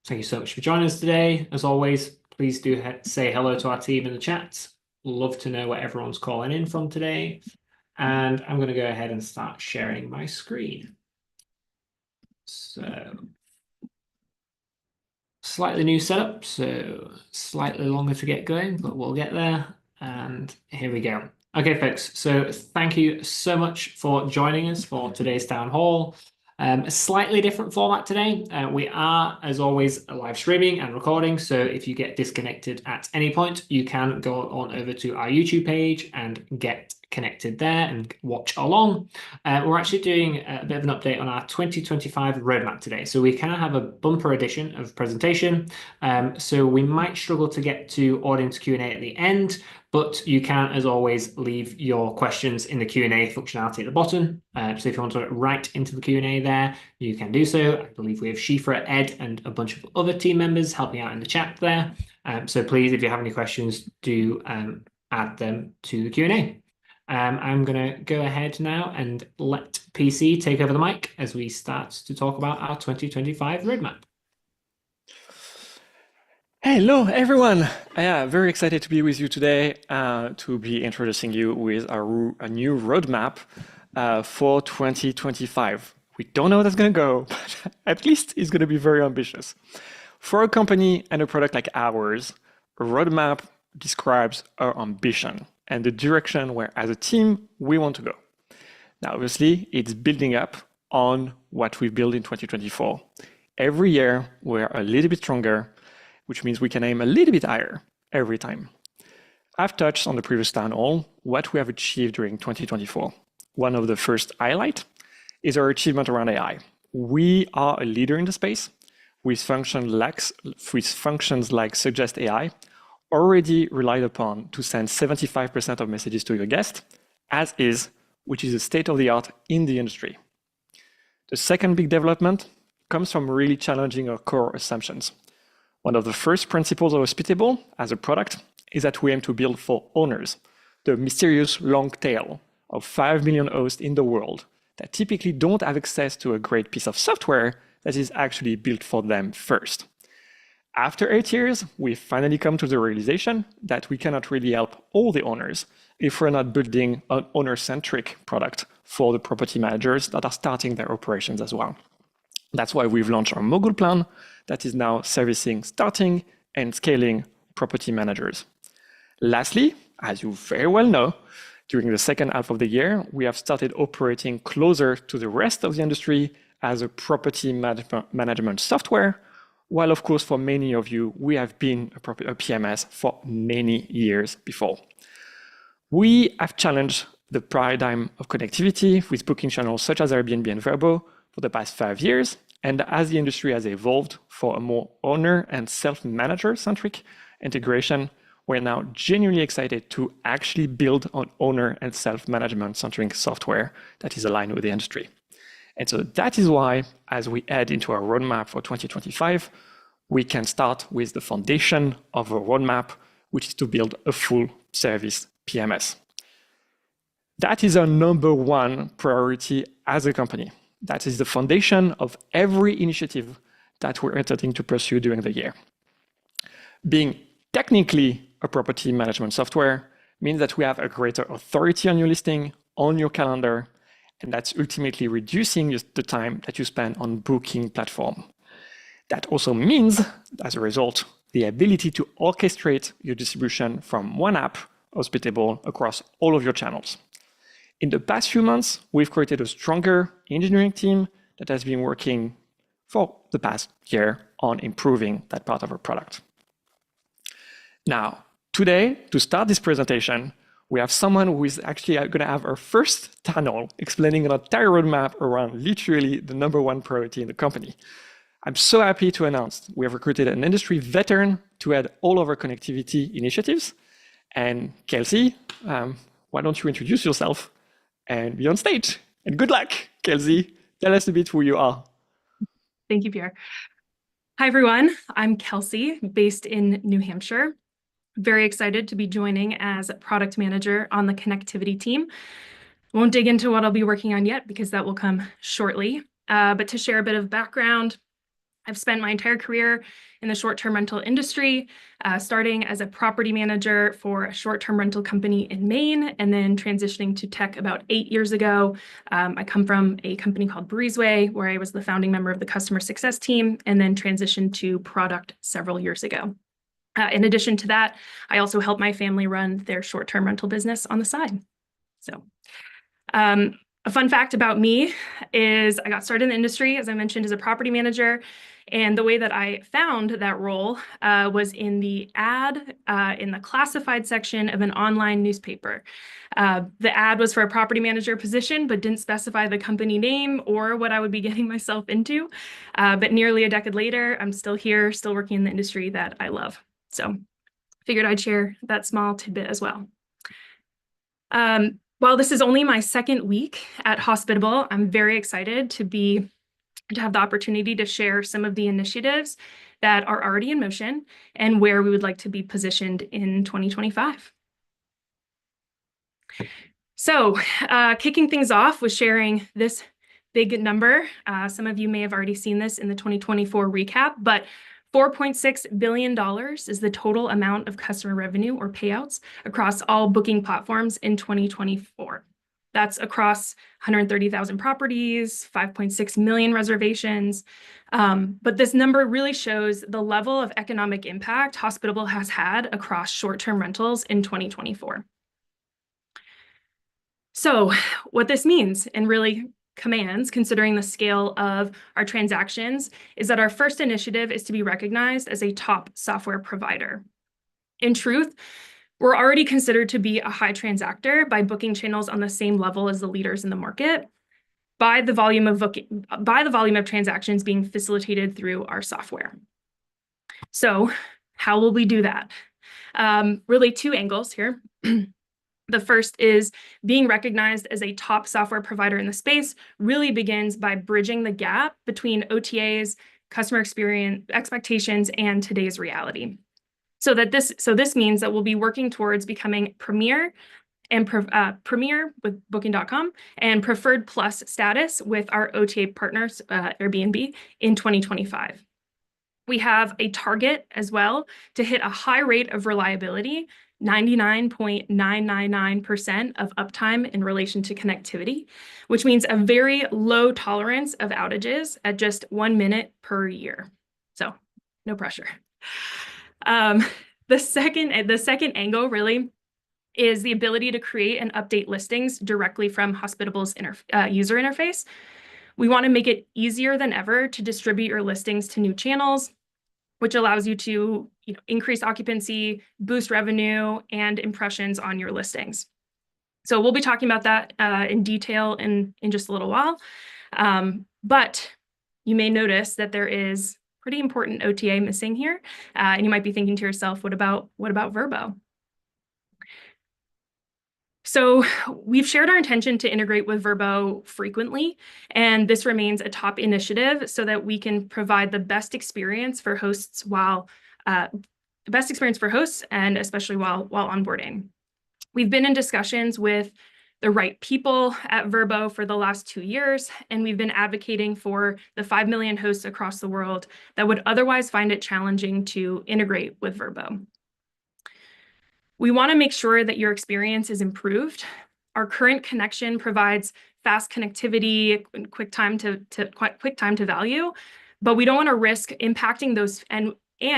Thank you so much for joining us today. As always, please do say hello to our team in the chat. Love to know where everyone's calling in from today. And I'm going to go ahead and start sharing my screen. So, slightly new setup, so slightly longer to get going, but we'll get there. And here we go. Okay, folks, so thank you so much for joining us for today's town hall. A slightly different format today. We are, as always, live streaming and recording, so if you get disconnected at any point, you can go on over to our YouTube page and get connected there and watch along. We're actually doing a bit of an update on our 2025 roadmap today. So we kind of have a bumper edition of presentation. So we might struggle to get to audience Q&A at the end, but you can, as always, leave your questions in the Q&A functionality at the bottom. So if you want to write into the Q&A there, you can do so. I believe we have Shifra, Ed, and a bunch of other team members helping out in the chat there. So please, if you have any questions, do add them to the Q&A. I'm going to go ahead now and let PC take over the mic as we start to talk about our 2025 roadmap. Hello, everyone. Very excited to be with you today to be introducing you with a new roadmap for 2025. We don't know how that's going to go, but at least it's going to be very ambitious. For a company and a product like ours, a roadmap describes our ambition and the direction where, as a team, we want to go. Now, obviously, it's building up on what we built in 2024. Every year, we're a little bit stronger, which means we can aim a little bit higher every time. I've touched on the previous town hall what we have achieved during 2024. One of the first highlights is our achievement around AI. We are a leader in the space with functions like Suggest AI, already relied upon to send 75% of messages to your guest, as is, which is a state-of-the-art in the industry. The second big development comes from really challenging our core assumptions. One of the first principles of Hospitable as a product is that we aim to build for owners, the mysterious long tail of 5 million hosts in the world that typically don't have access to a great piece of software that is actually built for them first. After 8 years, we've finally come to the realization that we cannot really help all the owners if we're not building an owner-centric product for the property managers that are starting their operations as well. That's why we've launched our Mogul plan that is now servicing starting and scaling property managers. Lastly, as you very well know, during the second half of the year, we have started operating closer to the rest of the industry as a property management software, while of course for many of you, we have been a PMS for many years before. We have challenged the paradigm of connectivity with booking channels such as Airbnb and Vrbo for the past 5 years, and as the industry has evolved for a more owner and self-manager-centric integration, we're now genuinely excited to actually build an owner and self-management-centric software that is aligned with the industry. And so that is why, as we head into our roadmap for 2025, we can start with the foundation of a roadmap, which is to build a full service PMS. That is our number one priority as a company. That is the foundation of every initiative that we're attempting to pursue during the year. Being technically a property management software means that we have a greater authority on your listing, on your calendar, and that's ultimately reducing the time that you spend on booking platform. That also means, as a result, the ability to orchestrate your distribution from one app, Hospitable, across all of your channels. In the past few months, we've created a stronger engineering team that has been working for the past year on improving that part of our product. Now, today, to start this presentation, we have someone who is actually going to have our first panel explaining an entire roadmap around literally the number one priority in the company. I'm so happy to announce we have recruited an industry veteran to head all of our connectivity initiatives. And Kelsey, why don't you introduce yourself and be on stage? And good luck, Kelsey. Tell us a bit who you are. Thank you, Pierre. Hi, everyone. I'm Kelsey, based in New Hampshire. Very excited to be joining as product manager on the connectivity team. Won't dig into what I'll be working on yet because that will come shortly. But to share a bit of background, I've spent my entire career in the short-term rental industry, starting as a property manager for a short-term rental company in Maine, and then transitioning to tech about 8 years ago. I come from a company called Breezeway, where I was the founding member of the customer success team, and then transitioned to product several years ago. In addition to that, I also help my family run their short-term rental business on the side. So, a fun fact about me is I got started in the industry, as I mentioned, as a property manager. And the way that I found that role was in the ad in the classified section of an online newspaper. The ad was for a property manager position, but didn't specify the company name or what I would be getting myself into. But nearly a decade later, I'm still here, still working in the industry that I love. So figured I'd share that small tidbit as well. While this is only my second week at Hospitable, I'm very excited to have the opportunity to share some of the initiatives that are already in motion and where we would like to be positioned in 2025. So kicking things off with sharing this big number. Some of you may have already seen this in the 2024 recap, but $4.6 billion is the total amount of customer revenue or payouts across all booking platforms in 2024. That's across 130,000 properties, 5.6 million reservations. But this number really shows the level of economic impact Hospitable has had across short-term rentals in 2024. So what this means, and really commands, considering the scale of our transactions, is that our first initiative is to be recognized as a top software provider. In truth, we're already considered to be a high transactor by booking channels on the same level as the leaders in the market by the volume of transactions being facilitated through our software. So how will we do that? Really two angles here. The first is being recognized as a top software provider in the space really begins by bridging the gap between OTAs, customer experience expectations, and today's reality. So this means that we'll be working towards becoming premier with Booking.com and preferred plus status with our OTA partners, Airbnb, in 2025. We have a target as well to hit a high rate of reliability, 99.999% of uptime in relation to connectivity, which means a very low tolerance of outages at just 1 minute per year. So no pressure. The second angle really is the ability to create and update listings directly from Hospitable's user interface. We want to make it easier than ever to distribute your listings to new channels, which allows you to increase occupancy, boost revenue, and impressions on your listings. So we'll be talking about that in detail in just a little while. But you may notice that there is pretty important OTA missing here. And you might be thinking to yourself, what about Vrbo? So we've shared our intention to integrate with Vrbo frequently, and this remains a top initiative so that we can provide the best experience for hosts and especially while onboarding. We've been in discussions with the right people at Vrbo for the last 2 years, and we've been advocating for the 5 million hosts across the world that would otherwise find it challenging to integrate with Vrbo. We want to make sure that your experience is improved. Our current connection provides fast connectivity, quick time to value, but we don't want to risk impacting those and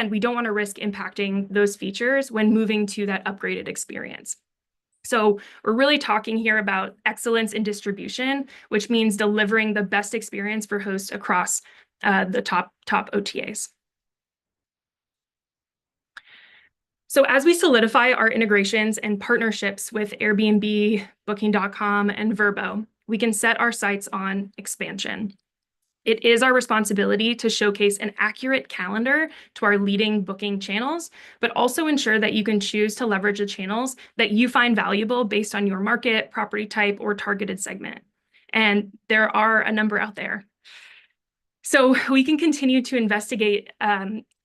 we don't want to risk impacting those features when moving to that upgraded experience. So we're really talking here about excellence in distribution, which means delivering the best experience for hosts across the top OTAs. So as we solidify our integrations and partnerships with Airbnb, Booking.com, and Vrbo, we can set our sights on expansion. It is our responsibility to showcase an accurate calendar to our leading booking channels, but also ensure that you can choose to leverage the channels that you find valuable based on your market, property type, or targeted segment. And there are a number out there. So we can continue to investigate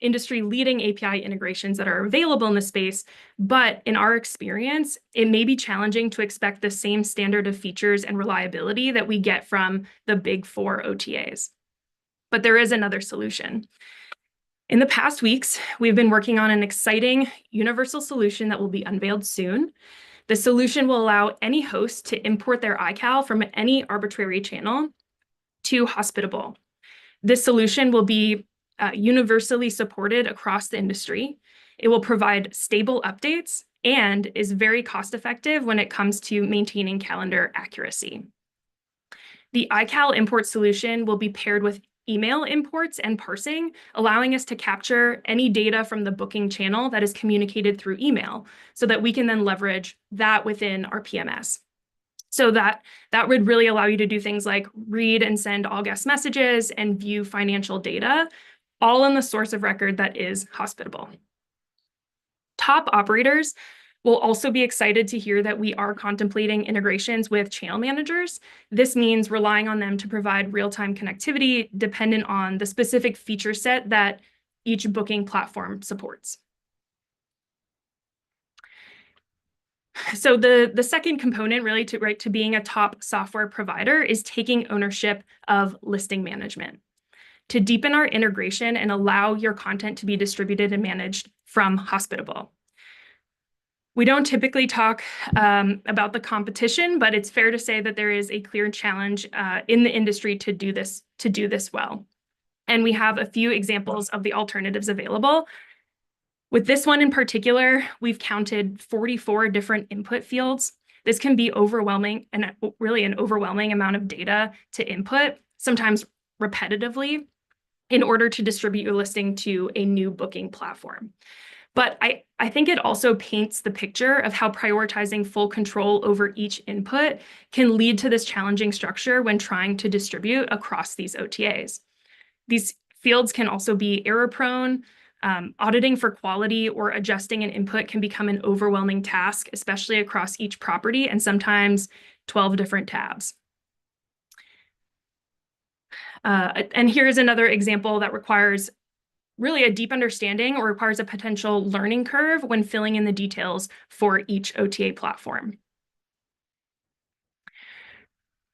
industry-leading API integrations that are available in the space, but in our experience, it may be challenging to expect the same standard of features and reliability that we get from the big 4 OTAs. But there is another solution. In the past weeks, we've been working on an exciting universal solution that will be unveiled soon. The solution will allow any host to import their iCal from any arbitrary channel to Hospitable. This solution will be universally supported across the industry. It will provide stable updates and is very cost-effective when it comes to maintaining calendar accuracy. The iCal import solution will be paired with email imports and parsing, allowing us to capture any data from the booking channel that is communicated through email so that we can then leverage that within our PMS. So that would really allow you to do things like read and send all guest messages and view financial data, all in the source of record that is Hospitable. Top operators will also be excited to hear that we are contemplating integrations with channel managers. This means relying on them to provide real-time connectivity dependent on the specific feature set that each booking platform supports. So the second component really to being a top software provider is taking ownership of listing management. To deepen our integration and allow your content to be distributed and managed from Hospitable. We don't typically talk about the competition, but it's fair to say that there is a clear challenge in the industry to do this well. And we have a few examples of the alternatives available. With this one in particular, we've counted 44 different input fields. This can be overwhelming and really an overwhelming amount of data to input, sometimes repetitively, in order to distribute your listing to a new booking platform. But I think it also paints the picture of how prioritizing full control over each input can lead to this challenging structure when trying to distribute across these OTAs. These fields can also be error-prone. Auditing for quality or adjusting an input can become an overwhelming task, especially across each property and sometimes 12 different tabs. And here's another example that requires really a deep understanding or requires a potential learning curve when filling in the details for each OTA platform.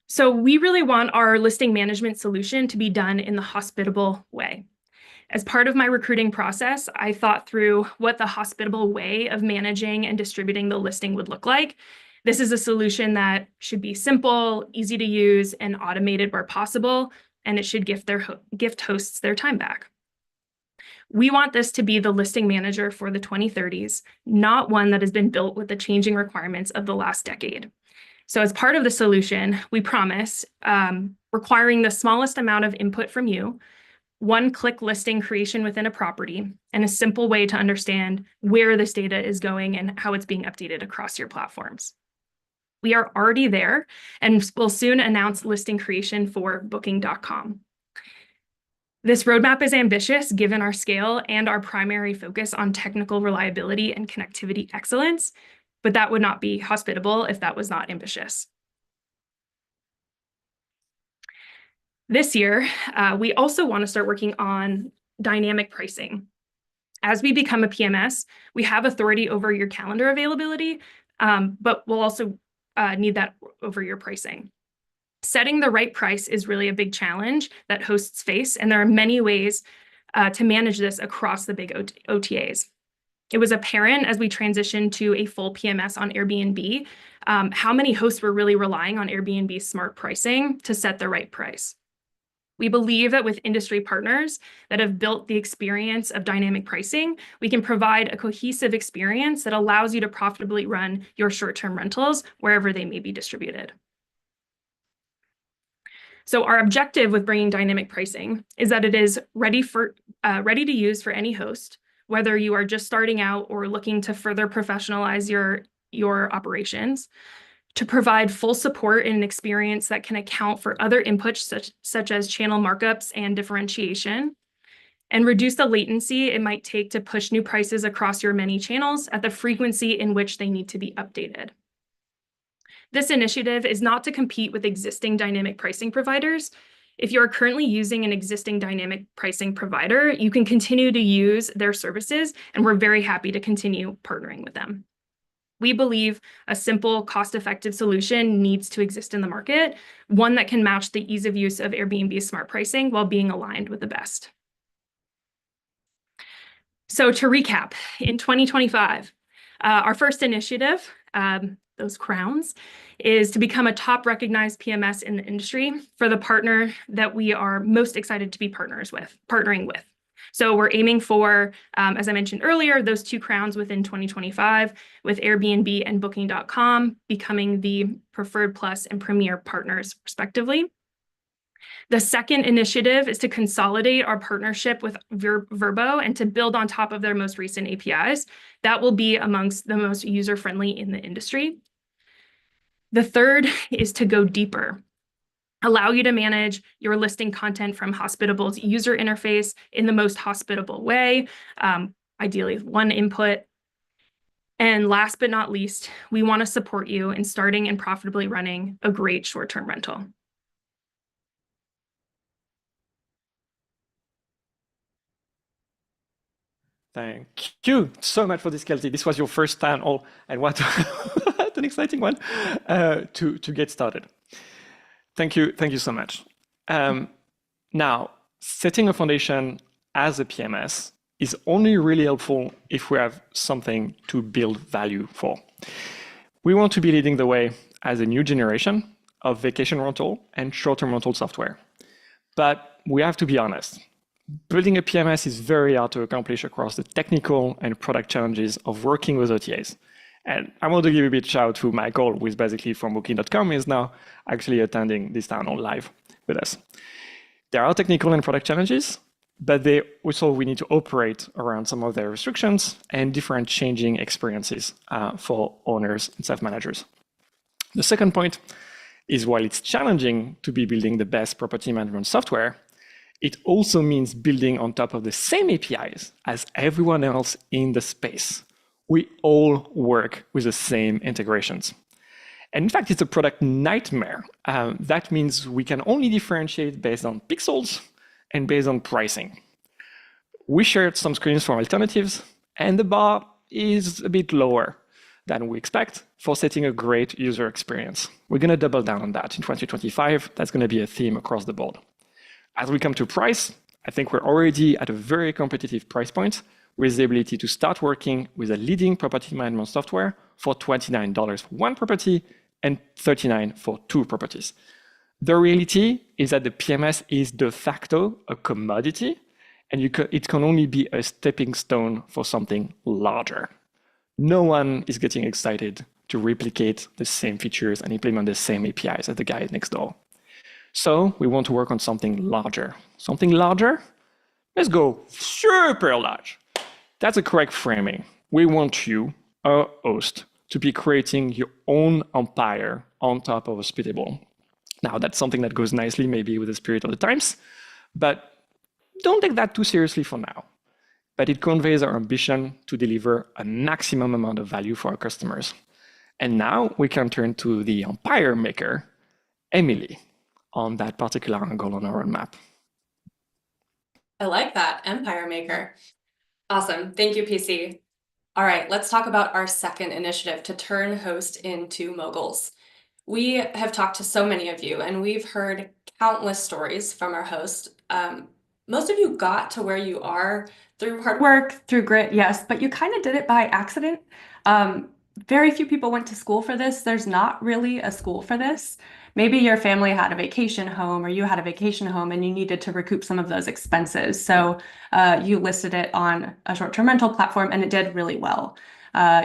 So we really want our listing management solution to be done in the Hospitable way. As part of my recruiting process, I thought through what the Hospitable way of managing and distributing the listing would look like. This is a solution that should be simple, easy to use, and automated where possible, and it should gift hosts their time back. We want this to be the listing manager for the 2030s, not one that has been built with the changing requirements of the last decade. So as part of the solution, we promise requiring the smallest amount of input from you, one-click listing creation within a property, and a simple way to understand where this data is going and how it's being updated across your platforms. We are already there and will soon announce listing creation for Booking.com. This roadmap is ambitious given our scale and our primary focus on technical reliability and connectivity excellence, but that would not be Hospitable if that was not ambitious. This year, we also want to start working on dynamic pricing. As we become a PMS, we have authority over your calendar availability, but we'll also need that over your pricing. Setting the right price is really a big challenge that hosts face, and there are many ways to manage this across the big OTAs. It was apparent as we transitioned to a full PMS on Airbnb, how many hosts were really relying on Airbnb's smart pricing to set the right price. We believe that with industry partners that have built the experience of dynamic pricing, we can provide a cohesive experience that allows you to profitably run your short-term rentals wherever they may be distributed. So our objective with bringing dynamic pricing is that it is ready to use for any host, whether you are just starting out or looking to further professionalize your operations, to provide full support and an experience that can account for other inputs such as channel markups and differentiation, and reduce the latency it might take to push new prices across your many channels at the frequency in which they need to be updated. This initiative is not to compete with existing dynamic pricing providers. If you are currently using an existing dynamic pricing provider, you can continue to use their services, and we're very happy to continue partnering with them. We believe a simple, cost-effective solution needs to exist in the market, one that can match the ease of use of Airbnb's smart pricing while being aligned with the best. So to recap, in 2025, our first initiative, those crowns, is to become a top recognized PMS in the industry for the partner that we are most excited to be partnering with. So we're aiming for, as I mentioned earlier, those 2 crowns within 2025, with Airbnb and Booking.com becoming the preferred plus and premier partners, respectively. The second initiative is to consolidate our partnership with Vrbo and to build on top of their most recent APIs. That will be amongst the most user-friendly in the industry. The third is to go deeper, allow you to manage your listing content from Hospitable's user interface in the most hospitable way, ideally with one input. And last but not least, we want to support you in starting and profitably running a great short-term rental. Thank you so much for this, Kelsey. This was your first town hall, and what an exciting one to get started. Thank you so much. Now, setting a foundation as a PMS is only really helpful if we have something to build value for. We want to be leading the way as a new generation of vacation rental and short-term rental software. But we have to be honest. Building a PMS is very hard to accomplish across the technical and product challenges of working with OTAs. And I want to give a big shout out to Michael, who is basically from Booking.com, is now actually attending this town hall live with us. There are technical and product challenges, but we need to operate around some of their restrictions and different changing experiences for owners and self-managers. The second point is, while it's challenging to be building the best property management software, it also means building on top of the same APIs as everyone else in the space. We all work with the same integrations. And in fact, it's a product nightmare. That means we can only differentiate based on pixels and based on pricing. We shared some screens from alternatives, and the bar is a bit lower than we expect for setting a great user experience. We're going to double down on that in 2025. That's going to be a theme across the board. As we come to price, I think we're already at a very competitive price point with the ability to start working with a leading property management software for $29 for one property and $39 for 2 properties. The reality is that the PMS is de facto a commodity, and it can only be a stepping stone for something larger. No one is getting excited to replicate the same features and implement the same APIs as the guy next door. So we want to work on something larger. Something larger? Let's go super large. That's a correct framing. We want you, a host, to be creating your own empire on top of Hospitable. Now, that's something that goes nicely maybe with the spirit of the times, but don't take that too seriously for now. But it conveys our ambition to deliver a maximum amount of value for our customers. And now we can turn to the empire maker, Emily, on that particular angle on our roadmap. I like that, empire maker. Awesome. Thank you, PC. All right, let's talk about our second initiative to turn host into moguls. We have talked to so many of you, and we've heard countless stories from our host. Most of you got to where you are through hard work, through grit, yes, but you kind of did it by accident. Very few people went to school for this. There's not really a school for this. Maybe your family had a vacation home or you had a vacation home and you needed to recoup some of those expenses. So you listed it on a short-term rental platform and it did really well.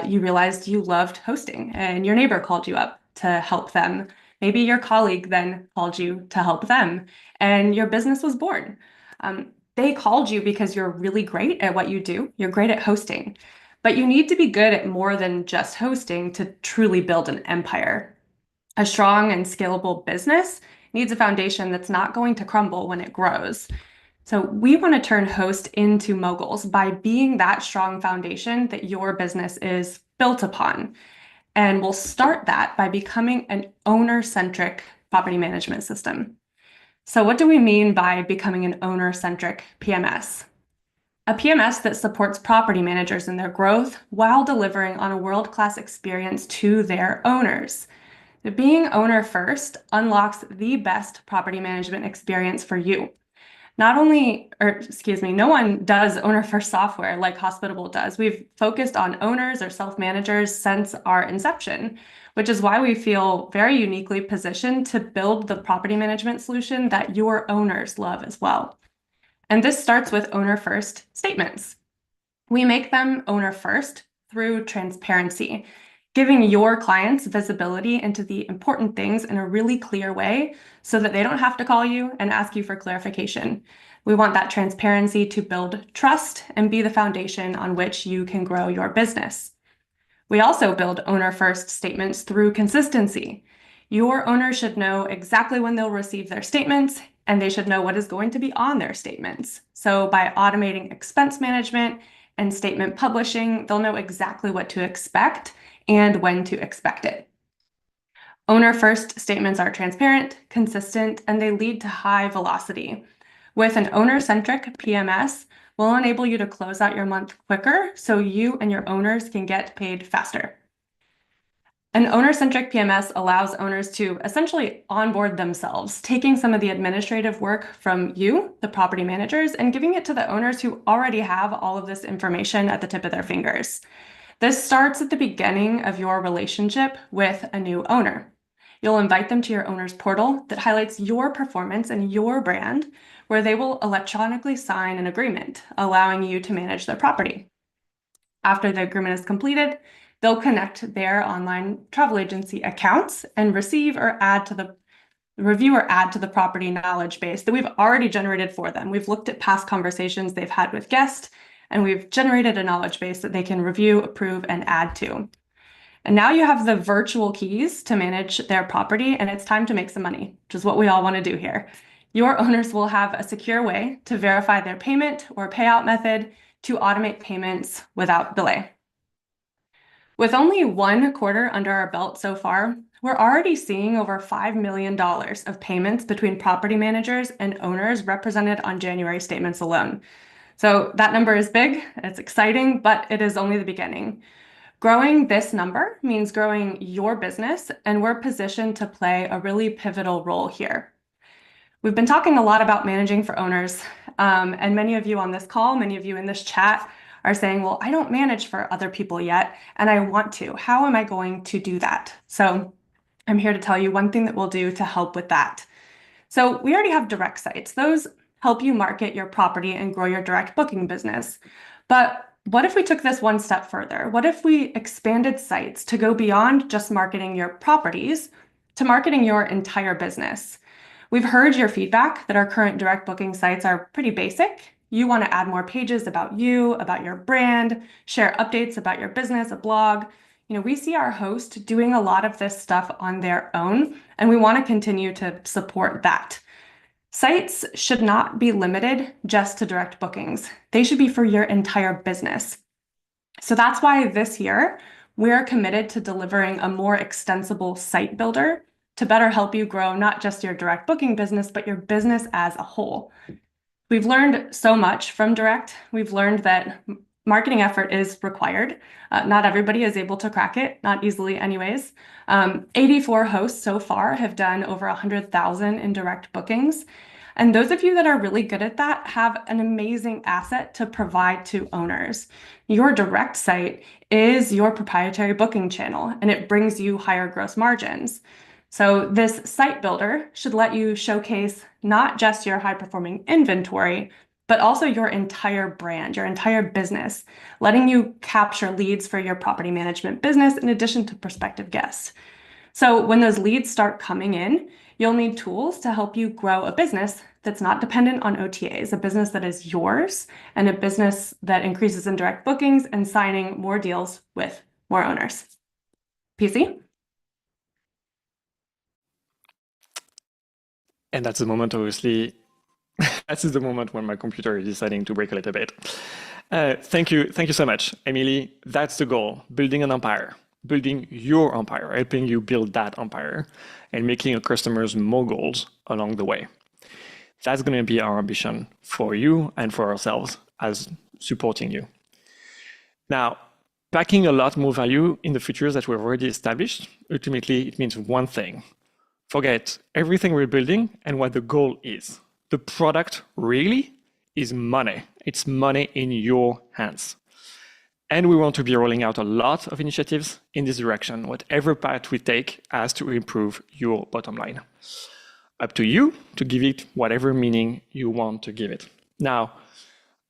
You realized you loved hosting and your neighbor called you up to help them. Maybe your colleague then called you to help them and your business was born. They called you because you're really great at what you do. You're great at hosting, but you need to be good at more than just hosting to truly build an empire. A strong and scalable business needs a foundation that's not going to crumble when it grows. So we want to turn host into moguls by being that strong foundation that your business is built upon. And we'll start that by becoming an owner-centric property management system. So what do we mean by becoming an owner-centric PMS? a PMS that supports property managers in their growth while delivering on a world-class experience to their owners. Being owner first unlocks the best property management experience for you. No one does owner first software like Hospitable does. We've focused on owners or self-managers since our inception, which is why we feel very uniquely positioned to build the property management solution that your owners love as well. And this starts with owner first statements. We make them owner first through transparency, giving your clients visibility into the important things in a really clear way so that they don't have to call you and ask you for clarification. We want that transparency to build trust and be the foundation on which you can grow your business. We also build owner first statements through consistency. Your owner should know exactly when they'll receive their statements, and they should know what is going to be on their statements. So by automating expense management and statement publishing, they'll know exactly what to expect and when to expect it. Owner first statements are transparent, consistent, and they lead to high velocity. With an owner-centric PMS, we'll enable you to close out your month quicker so you and your owners can get paid faster. An owner-centric PMS allows owners to essentially onboard themselves, taking some of the administrative work from you, the property managers, and giving it to the owners who already have all of this information at the tip of their fingers. This starts at the beginning of your relationship with a new owner. You'll invite them to your owner's portal that highlights your performance and your brand, where they will electronically sign an agreement, allowing you to manage their property. After the agreement is completed, they'll connect their online travel agency accounts and review or add to the property knowledge base that we've already generated for them. We've looked at past conversations they've had with guests, and we've generated a knowledge base that they can review, approve, and add to. And now you have the virtual keys to manage their property, and it's time to make some money, which is what we all want to do here. Your owners will have a secure way to verify their payment or payout method to automate payments without delay. With only 1 quarter under our belt so far, we're already seeing over $5 million of payments between property managers and owners represented on January statements alone. So that number is big, it's exciting, but it is only the beginning. Growing this number means growing your business, and we're positioned to play a really pivotal role here. We've been talking a lot about managing for owners, and many of you on this call, many of you in this chat are saying, well, I don't manage for other people yet, and I want to. How am I going to do that? So I'm here to tell you one thing that we'll do to help with that. So we already have direct sites. Those help you market your property and grow your direct booking business. But what if we took this one step further? What if we expanded sites to go beyond just marketing your properties to marketing your entire business? We've heard your feedback that our current direct booking sites are pretty basic. You want to add more pages about you, about your brand, share updates about your business, a blog. We see our host doing a lot of this stuff on their own, and we want to continue to support that. Sites should not be limited just to direct bookings. They should be for your entire business. So that's why this year, we're committed to delivering a more extensible site builder to better help you grow not just your direct booking business, but your business as a whole. We've learned so much from direct. We've learned that marketing effort is required. Not everybody is able to crack it, not easily anyways. 84 hosts so far have done over 100,000 in direct bookings. And those of you that are really good at that have an amazing asset to provide to owners. Your direct site is your proprietary booking channel, and it brings you higher gross margins. So this site builder should let you showcase not just your high-performing inventory, but also your entire brand, your entire business, letting you capture leads for your property management business in addition to prospective guests. So when those leads start coming in, you'll need tools to help you grow a business that's not dependent on OTAs, a business that is yours, and a business that increases in direct bookings and signing more deals with more owners. PC? And that's the moment, obviously, this is the moment when my computer is deciding to break a little bit. Thank you so much, Emily. That's the goal, building an empire, building your empire, helping you build that empire, and making your customers moguls along the way. That's going to be our ambition for you and for ourselves as supporting you. Now, packing a lot more value in the features that we've already established, ultimately it means one thing. Forget everything we're building and what the goal is. The product really is money. It's money in your hands. And we want to be rolling out a lot of initiatives in this direction, whatever path we take as to improve your bottom line. Up to you to give it whatever meaning you want to give it. Now,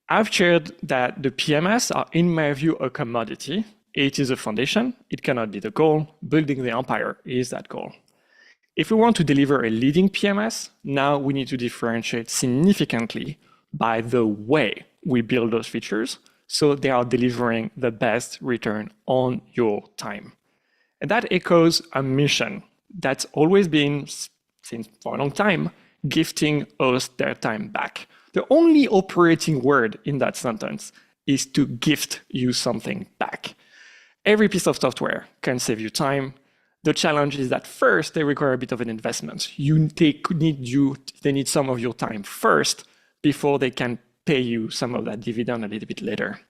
I've shared that the PMS are, in my view, a commodity. It is a foundation. It cannot be the goal. Building the empire is that goal. If we want to deliver a leading PMS, now we need to differentiate significantly by the way we build those features so they are delivering the best return on your time. And that echoes a mission that's always been, since for a long time, gifting hosts their time back. The only operating word in that sentence is to gift you something back. Every piece of software can save you time. The challenge is that first, they require a bit of an investment. They need some of your time first before they can pay you some of that dividend a little bit later.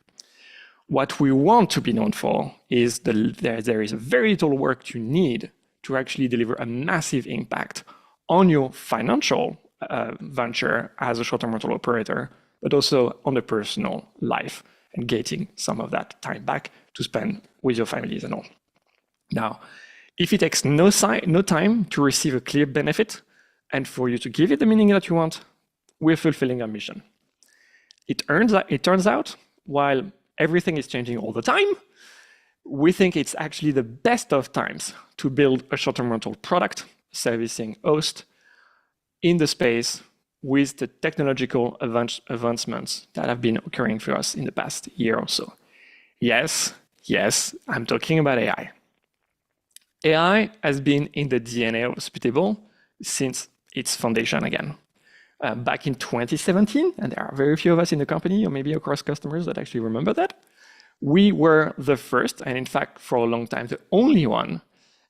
What we want to be known for is there is very little work you need to actually deliver a massive impact on your financial venture as a short-term rental operator, but also on the personal life and getting some of that time back to spend with your families and all. Now, if it takes no time to receive a clear benefit and for you to give it the meaning that you want, we're fulfilling our mission. It turns out, while everything is changing all the time, we think it's actually the best of times to build a short-term rental product servicing host in the space with the technological advancements that have been occurring for us in the past year or so. Yes, I'm talking about AI. AI has been in the DNA of Hospitable since its foundation again. Back in 2017, and there are very few of us in the company, or maybe across customers that actually remember that, we were the first, and in fact, for a long time, the only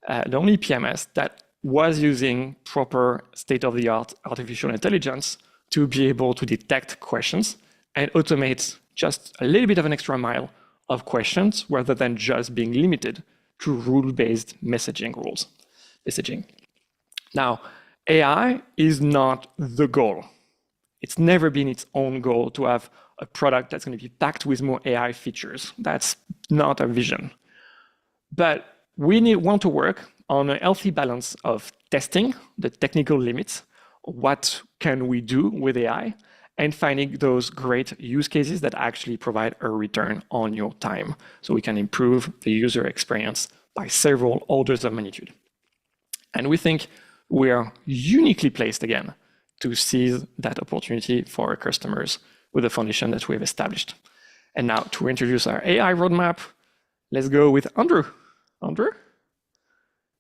PMS that was using proper state-of-the-art artificial intelligence to be able to detect questions and automate just a little bit of an extra mile of questions rather than just being limited to rule-based messaging. Now, AI is not the goal. It's never been its own goal to have a product that's going to be packed with more AI features. That's not our vision. But we want to work on a healthy balance of testing the technical limits, what can we do with AI, and finding those great use cases that actually provide a return on your time, so we can improve the user experience by several orders of magnitude. And we think we are uniquely placed again to seize that opportunity for our customers with the foundation that we have established. And now to introduce our AI roadmap, let's go with Andrew. Andrew?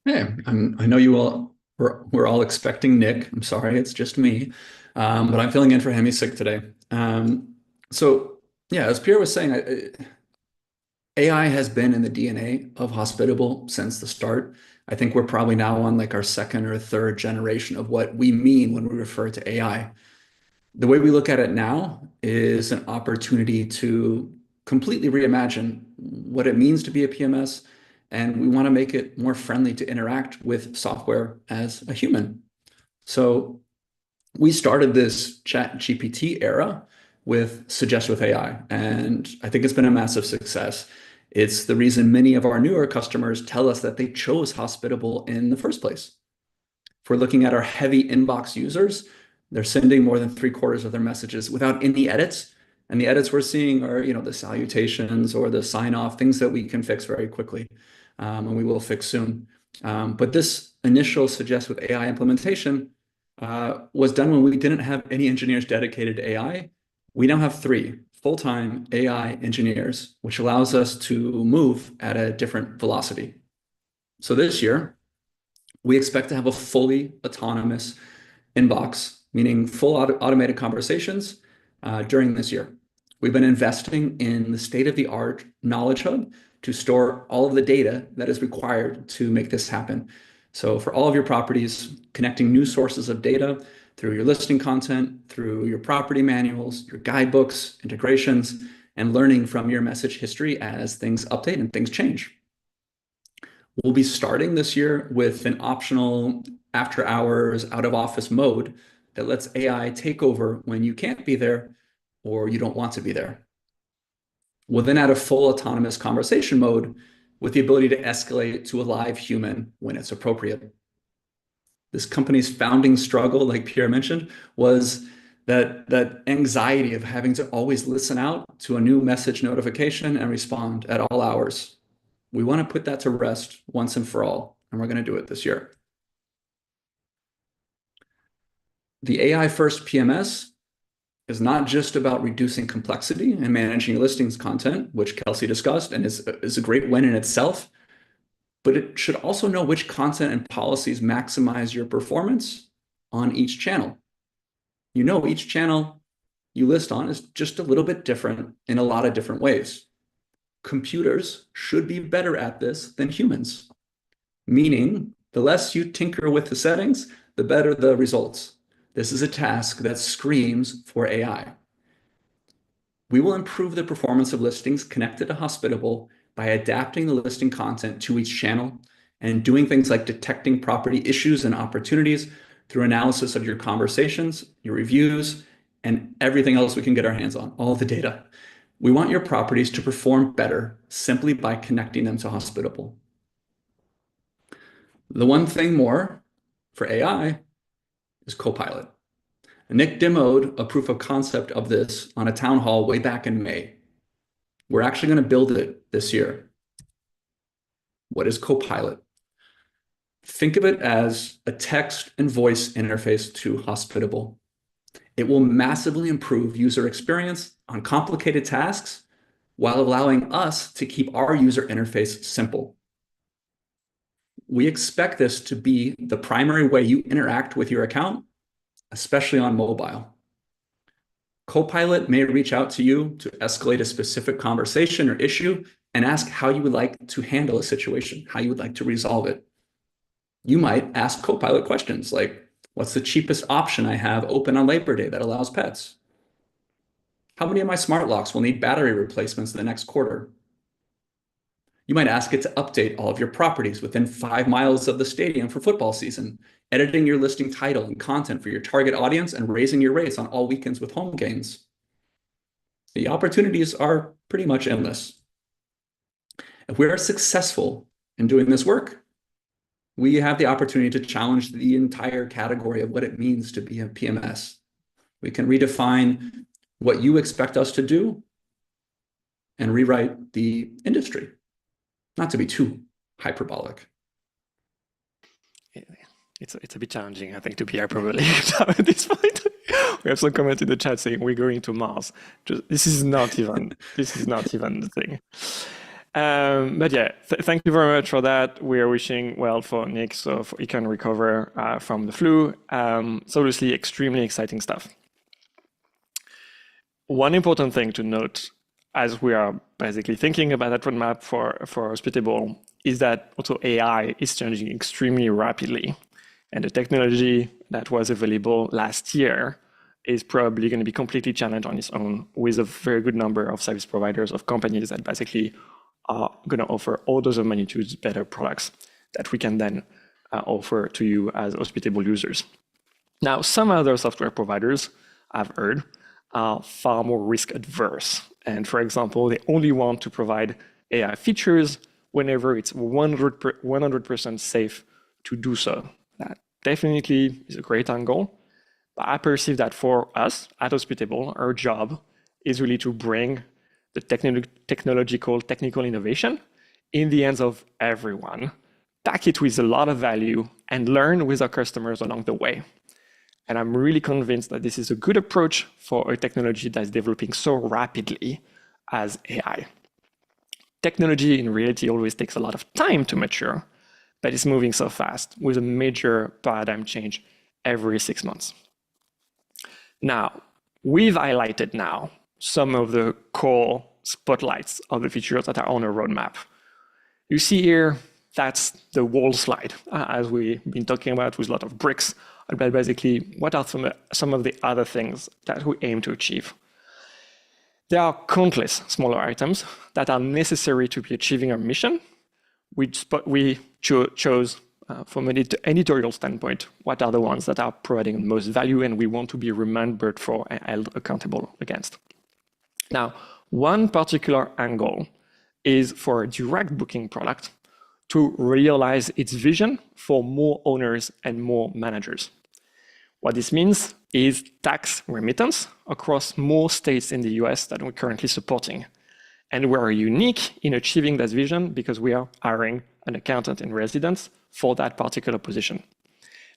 Hey, I know you all, we're all expecting Nick. I'm sorry, it's just me, but I'm filling in for him. He's sick today. So yeah, as Pierre was saying, AI has been in the DNA of Hospitable since the start. I think we're probably now on like our second or third generation of what we mean when we refer to AI. The way we look at it now is an opportunity to completely reimagine what it means to be a PMS, and we want to make it more friendly to interact with software as a human. So we started this ChatGPT era with Suggest with AI, and I think it's been a massive success. It's the reason many of our newer customers tell us that they chose Hospitable in the first place. If we're looking at our heavy inbox users, they're sending more than 3/4 of their messages without any edits. And the edits we're seeing are, the salutations or the sign off, things that we can fix very quickly, and we will fix soon. But this initial Suggest with AI implementation was done when we didn't have any engineers dedicated to AI. We now have 3 full-time AI engineers, which allows us to move at a different velocity. So this year, we expect to have a fully autonomous inbox, meaning full automated conversations during this year. We've been investing in the state-of-the-art knowledge hub to store all of the data that is required to make this happen. So for all of your properties, connecting new sources of data through your listing content, through your property manuals, your guidebooks, integrations, and learning from your message history as things update and things change. We'll be starting this year with an optional after hours, out of office mode that lets AI take over when you can't be there or you don't want to be there. We'll then add a full autonomous conversation mode with the ability to escalate to a live human when it's appropriate. This company's founding struggle, like Pierre mentioned, was that anxiety of having to always listen out to a new message notification and respond at all hours. We want to put that to rest once and for all, and we're going to do it this year. The AI first PMS is not just about reducing complexity and managing listings content, which Kelsey discussed and is a great win in itself, but it should also know which content and policies maximize your performance on each channel. You know, each channel you list on is just a little bit different in a lot of different ways. Computers should be better at this than humans, meaning the less you tinker with the settings, the better the results. This is a task that screams for AI. We will improve the performance of listings connected to Hospitable by adapting the listing content to each channel and doing things like detecting property issues and opportunities through analysis of your conversations, your reviews, and everything else we can get our hands on, all the data. We want your properties to perform better simply by connecting them to Hospitable. The one thing more for AI is Copilot. Nick demoed a proof of concept of this on a town hall way back in May. We're actually going to build it this year. What is Copilot? Think of it as a text and voice interface to Hospitable. It will massively improve user experience on complicated tasks while allowing us to keep our user interface simple. We expect this to be the primary way you interact with your account, especially on mobile. Copilot may reach out to you to escalate a specific conversation or issue and ask how you would like to handle a situation, how you would like to resolve it. You might ask Copilot questions like, what's the cheapest option I have open on Labor Day that allows pets? How many of my smart locks will need battery replacements in the next quarter? You might ask it to update all of your properties within 5 miles of the stadium for football season, editing your listing title and content for your target audience, and raising your rates on all weekends with home games. The opportunities are pretty much endless. If we are successful in doing this work, we have the opportunity to challenge the entire category of what it means to be a PMS. We can redefine what you expect us to do and rewrite the industry. Not to be too hyperbolic. It's a bit challenging, I think, to be hyperbolic at this point. We have some comment in the chat saying we're going to Mars. This is not even the thing. But yeah, thank you very much for that. We are wishing well for Nick, so he can recover from the flu. So obviously, extremely exciting stuff. One important thing to note as we are basically thinking about that roadmap for Hospitable is that also AI is changing extremely rapidly. And the technology that was available last year is probably going to be completely challenged on its own with a very good number of service providers, of companies that basically are going to offer orders of magnitudes better products that we can then offer to you as Hospitable users. Now, some other software providers I've heard are far more risk adverse. And for example, they only want to provide AI features whenever it's 100% safe to do so. That definitely is a great angle. But I perceive that for us at Hospitable, our job is really to bring the technical innovation in the hands of everyone, pack it with a lot of value, and learn with our customers along the way. And I'm really convinced that this is a good approach for a technology that's developing so rapidly as AI. Technology in reality always takes a lot of time to mature, but it's moving so fast with a major paradigm change every 6 months. Now, we've highlighted now some of the core spotlights of the features that are on our roadmap. You see here, that's the wall slide, as we've been talking about, with a lot of bricks but basically, what are some of the other things that we aim to achieve? There are countless smaller items that are necessary to be achieving our mission. We chose, from an editorial standpoint, what are the ones that are providing the most value and we want to be remembered for and held accountable against. Now, one particular angle is for a direct booking product to realize its vision for more owners and more managers. What this means is tax remittance across more states in the US that we're currently supporting. And we're unique in achieving that vision because we are hiring an accountant in residence for that particular position.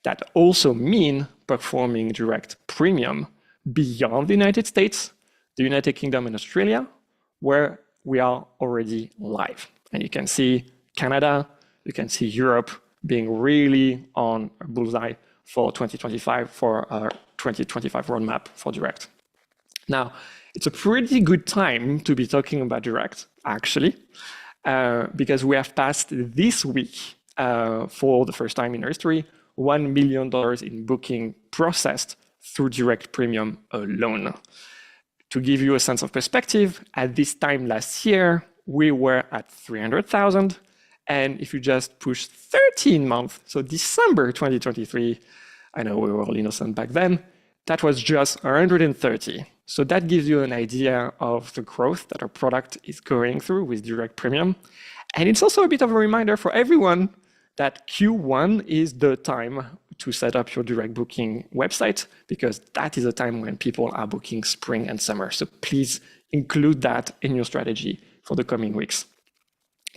That also means performing direct premium beyond the United States, the United Kingdom and Australia, where we are already live. And you can see Canada, you can see Europe being really on a bullseye for 2025 for our 2025 roadmap for direct. Now, it's a pretty good time to be talking about direct, actually, because we have passed this week, for the first time in our history, $1 million in booking processed through direct premium alone. To give you a sense of perspective, at this time last year, we were at 300,000. And if you just push 13 months, so December 2023, I know we were all innocent back then, that was just 130. So that gives you an idea of the growth that our product is going through with direct premium. And it's also a bit of a reminder for everyone that Q1 is the time to set up your direct booking website, because that is a time when people are booking spring and summer. So please include that in your strategy for the coming weeks.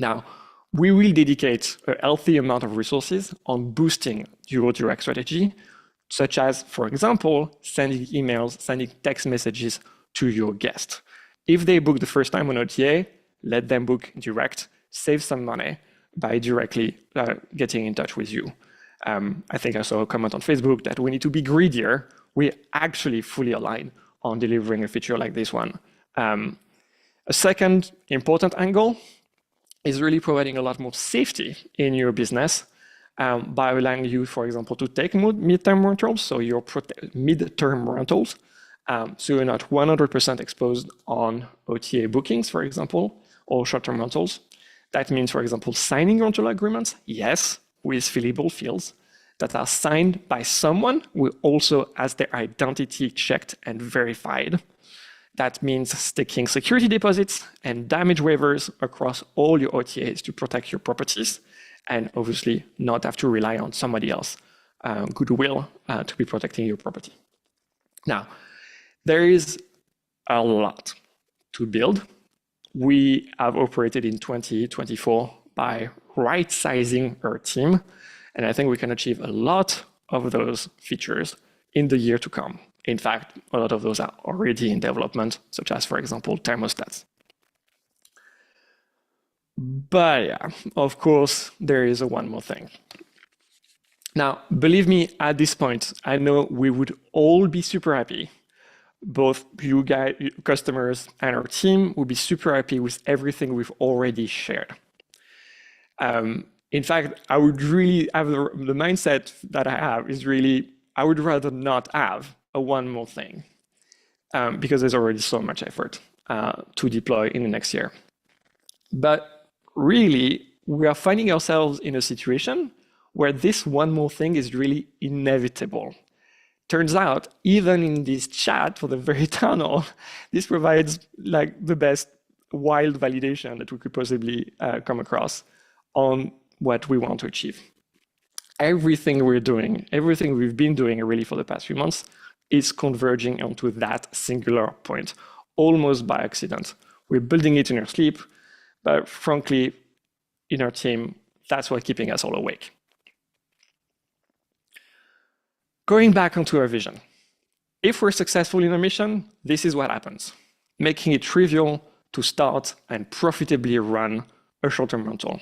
Now, we will dedicate a healthy amount of resources on boosting your direct strategy, such as, for example, sending emails, sending text messages to your guest. If they book the first time on OTA, let them book direct, save some money by directly getting in touch with you. I think I saw a comment on Facebook that we need to be greedier. We actually fully align on delivering a feature like this one. A second important angle is really providing a lot more safety in your business by allowing you, for example, to take mid-term rentals, so your mid-term rentals, so you're not 100% exposed on OTA bookings, for example, or short-term rentals. That means, for example, signing rental agreements, yes, with fillable fields that are signed by someone who also has their identity checked and verified. That means sticking security deposits and damage waivers across all your OTAs to protect your properties, and obviously not have to rely on somebody else goodwill to be protecting your property. Now, there is a lot to build. We have operated in 2024 by right-sizing our team, and I think we can achieve a lot of those features in the year to come. In fact, a lot of those are already in development, such as, for example, thermostats. But yeah, of course, there is one more thing. Now, believe me, at this point, I know we would all be super happy. Both you guys, customers, and our team would be super happy with everything we've already shared. In fact, I would really have the mindset that I have is really, I would rather not have a one more thing because there's already so much effort to deploy in the next year. But really, we are finding ourselves in a situation where this one more thing is really inevitable. Turns out, even in this chat for the very tunnel, this provides like the best wild validation that we could possibly come across on what we want to achieve. Everything we're doing, everything we've been doing really for the past few months is converging onto that singular point, almost by accident. We're building it in our sleep, but frankly, in our team, that's what's keeping us all awake. Going back onto our vision. If we're successful in our mission, this is what happens, making it trivial to start and profitably run a short-term rental.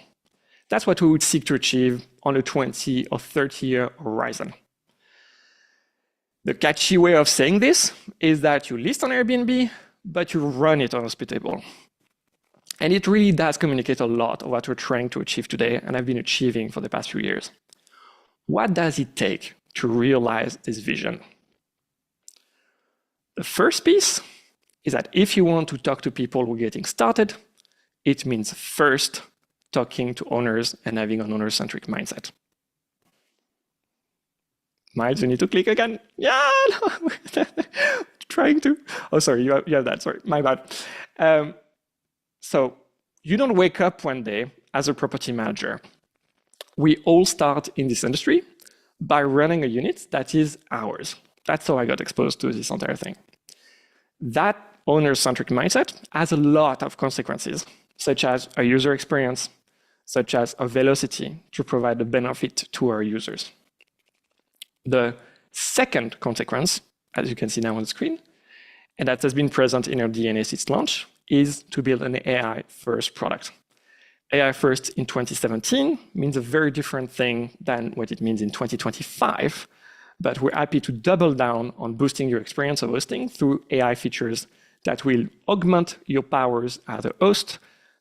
That's what we would seek to achieve on a 20 or 30-year horizon. The catchy way of saying this is that you list on Airbnb, but you run it on Hospitable. And it really does communicate a lot of what we're trying to achieve today and have been achieving for the past few years. What does it take to realize this vision. The first piece is that if you want to talk to people who are getting started, it means first talking to owners and having an owner-centric mindset. Miles, you need to click again. Yeah, no. Trying to. Oh, sorry, you have that. Sorry, my bad. So you don't wake up one day as a property manager. We all start in this industry by running a unit that is ours. That's how I got exposed to this entire thing. That owner-centric mindset has a lot of consequences, such as a user experience, such as a velocity to provide a benefit to our users. The second consequence, as you can see now on the screen, and that has been present in our DNA since launch, is to build an AI-first product. AI-first in 2017 means a very different thing than what it means in 2025, but we're happy to double down on boosting your experience of hosting through AI features that will augment your powers as a host,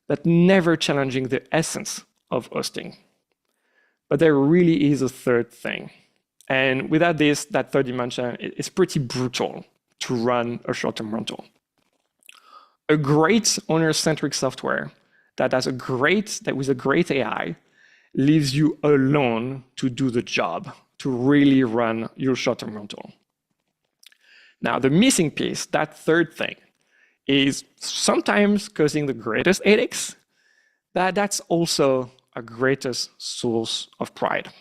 but never challenging the essence of hosting. But there really is a third thing. And without this, that third dimension, it's pretty brutal to run a short-term rental. A great owner-centric software that with a great AI leaves you alone to do the job, to really run your short-term rental. Now, the missing piece, that third thing, is sometimes causing the greatest headaches, but that's also a greatest source of pride.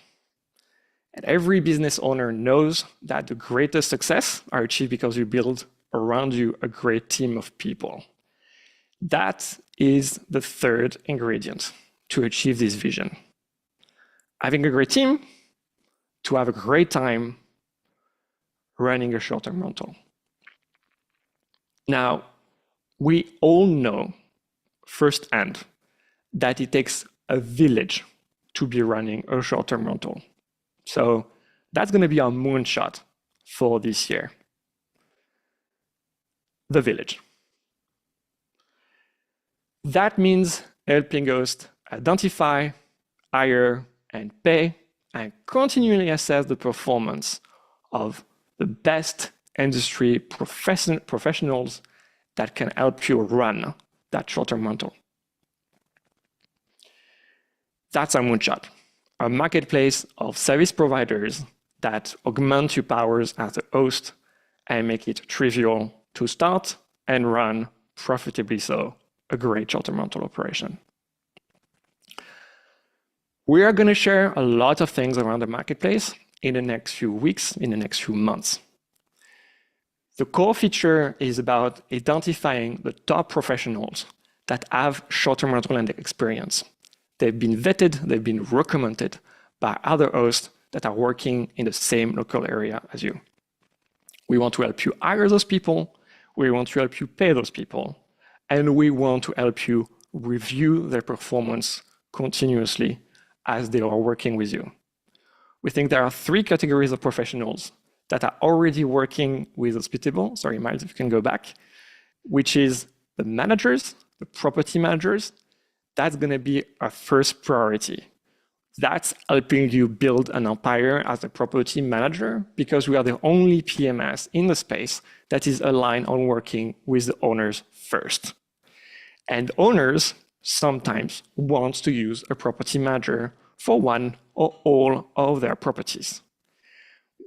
And every business owner knows that the greatest success are achieved because you build around you a great team of people. That is the third ingredient to achieve this vision. Having a great team to have a great time running a short-term rental. Now, we all know firsthand that it takes a village to be running a short-term rental. So that's going to be our moonshot for this year. The village. That means helping us identify, hire, and pay, and continually assess the performance of the best industry professionals that can help you run that short-term rental. That's our moonshot. A marketplace of service providers that augment your powers as a host and make it trivial to start and run profitably so a great short-term rental operation. We are going to share a lot of things around the marketplace in the next few weeks, in the next few months. The core feature is about identifying the top professionals that have short-term rental and experience. They've been vetted, they've been recommended by other hosts that are working in the same local area as you. We want to help you hire those people, we want to help you pay those people, and we want to help you review their performance continuously as they are working with you. We think there are three categories of professionals that are already working with Hospitable. Sorry, Miles, if you can go back, which is the managers, the property managers. That's going to be our first priority. That's helping you build an empire as a property manager because we are the only PMS in the space that is aligned on working with the owners first. And owners sometimes want to use a property manager for one or all of their properties.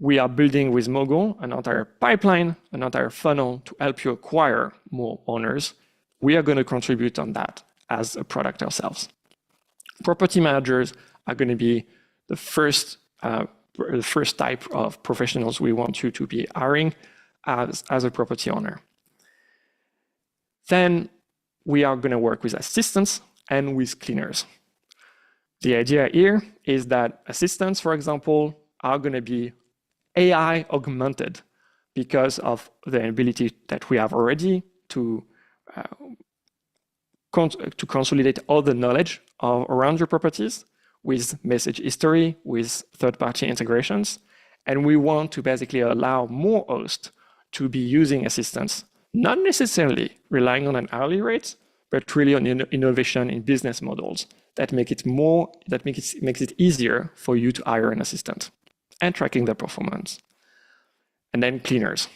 We are building with Mogul an entire pipeline, an entire funnel to help you acquire more owners. We are going to contribute on that as a product ourselves. Property managers are going to be the first type of professionals we want you to be hiring as a property owner. Then we are going to work with assistants and with cleaners. The idea here is that assistants, for example, are going to be AI augmented because of the ability that we have already to consolidate all the knowledge around your properties with message history, with third-party integrations. And we want to basically allow more hosts to be using assistants, not necessarily relying on an hourly rate, but really on innovation in business models that makes it easier for you to hire an assistant. and tracking their performance. And then cleaners.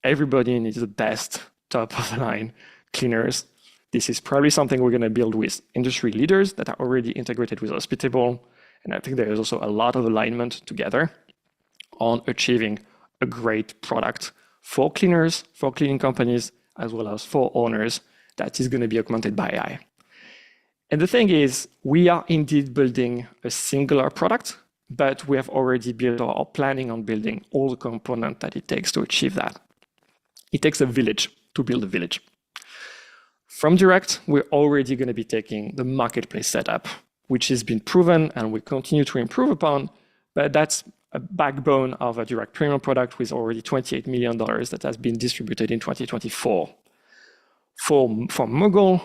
Everybody needs the best top of the line cleaners. This is probably something we're going to build with industry leaders that are already integrated with Hospitable. And I think there is also a lot of alignment together on achieving a great product for cleaners, for cleaning companies, as well as for owners that is going to be augmented by AI. And the thing is, we are indeed building a singular product, but we have already built or are planning on building all the components that it takes to achieve that. It takes a village to build a village. From Direct, we're already going to be taking the marketplace setup, which has been proven and we continue to improve upon, but that's a backbone of a Direct Premium product with already $28 million that has been distributed in 2024. For Mogul,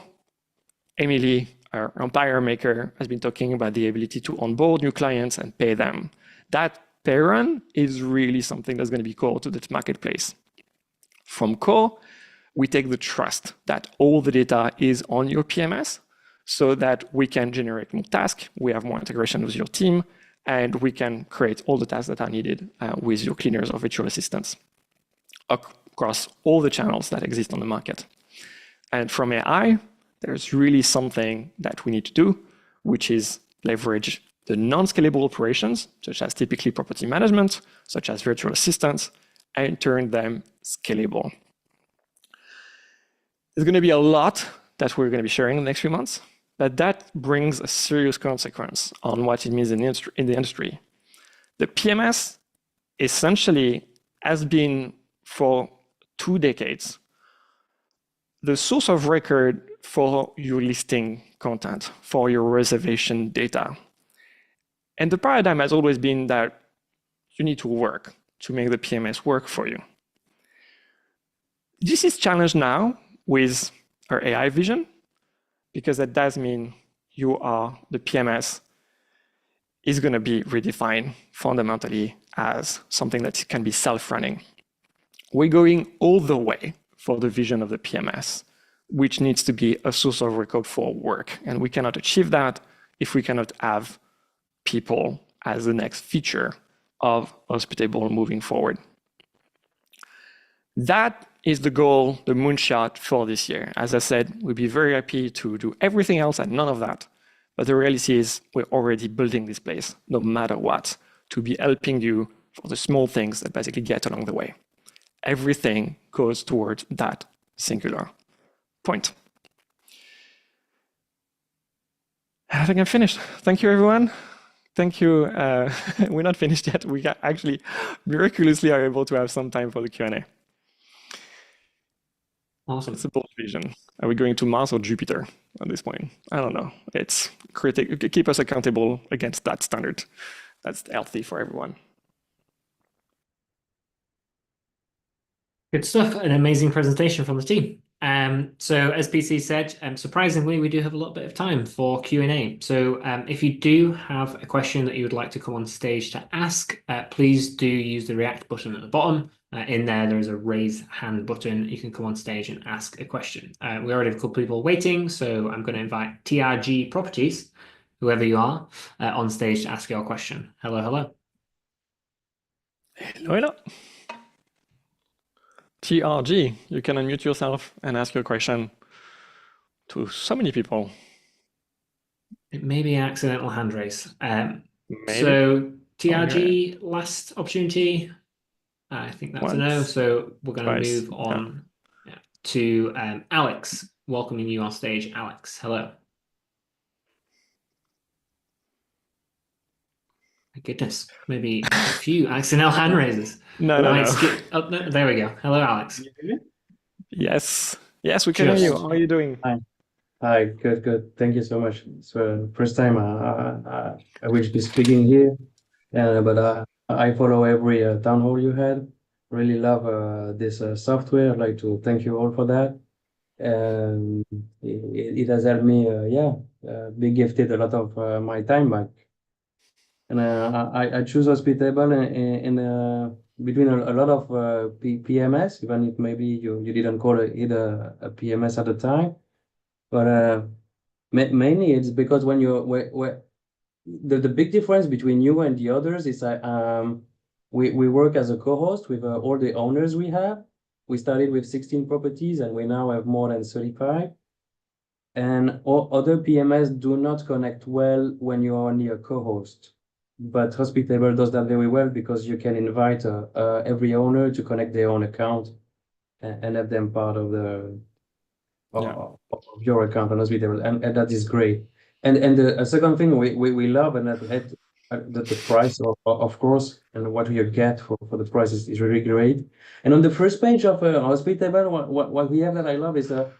Emily, our Empire Maker, has been talking about the ability to onboard new clients and pay them. That pay run is really something that's going to be core to this marketplace. From Core, we take the trust that all the data is on your PMS so that we can generate more tasks, we have more integration with your team, and we can create all the tasks that are needed with your cleaners or virtual assistants across all the channels that exist on the market. And from AI, there's really something that we need to do, which is leverage the non-scalable operations, such as typically property management, such as virtual assistants, and turn them scalable. There's going to be a lot that we're going to be sharing in the next few months, but that brings a serious consequence on what it means in the industry. The PMS essentially has been for 2 decades the source of record for your listing content, for your reservation data. And the paradigm has always been that you need to work to make the PMS work for you. This is challenged now with our AI vision, because that does mean the PMS is going to be redefined fundamentally as something that can be self-running. We're going all the way for the vision of the PMS, which needs to be a source of record for work. And we cannot achieve that if we cannot have people as the next feature of Hospitable moving forward. That is the goal, the moonshot for this year. As I said, we'd be very happy to do everything else and none of that. But the reality is we're already building this place, no matter what, to be helping you for the small things that basically get along the way. Everything goes towards that singular point. I think I'm finished. Thank you, everyone. Thank you. We're not finished yet. We actually miraculously are able to have some time for the Q&A. Awesome. It's a bold vision. Are we going to Mars or Jupiter at this point? I don't know. It's keep us accountable against that standard. That's healthy for everyone. Good stuff. An amazing presentation from the team. So as PC said, surprisingly, we do have a little bit of time for Q&A. So if you do have a question that you would like to come on stage to ask, please do use the React button at the bottom. In there is a raise hand button. You can come on stage and ask a question. We already have a couple people waiting, so I'm going to invite TRG Properties, whoever you are, on stage to ask your question. Hello, hello. Hello, hello. TRG, you can unmute yourself and ask your question to so many people. It may be an accidental hand raise. Maybe. So TRG, last opportunity. I think that's a no. So we're going to move on to Alex. Welcoming you on stage, Alex. Hello. My goodness, maybe a few accidental hand raises. No. Oh, no, there we go. Hello, Alex. Yes, we can hear you. How are you doing? Hi, good. Thank you so much. It's the first time I will be speaking here, but I follow every town hall you had. Really love this software. I'd like to thank you all for that. It has helped me, be gifted a lot of my time back. And I choose Hospitable in between a lot of PMS, even if maybe you didn't call it a PMS at the time. But mainly it's because when the big difference between you and the others is we work as a co-host with all the owners we have. We started with 16 properties and we now have more than 35. And all other PMS do not connect well when you are only a co-host. But Hospitable does that very well because you can invite every owner to connect their own account and have them part of the of your account on Hospitable, and that is great. And the second thing we love, and that the price of course, and what you get for the price is really great. And on the first page of Hospitable, what we have that I love is a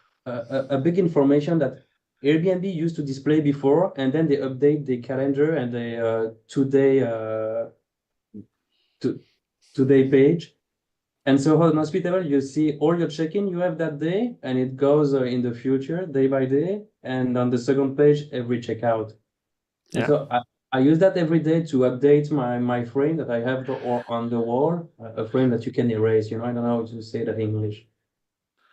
big information that Airbnb used to display before, and then they update the calendar and the today page. And so on Hospitable, you see all your check-in you have that day, and it goes in the future, day by day. And on the second page, every checkout. And so I use that every day to update my frame that I have on the wall, a frame that you can erase. I don't know how to say that in English.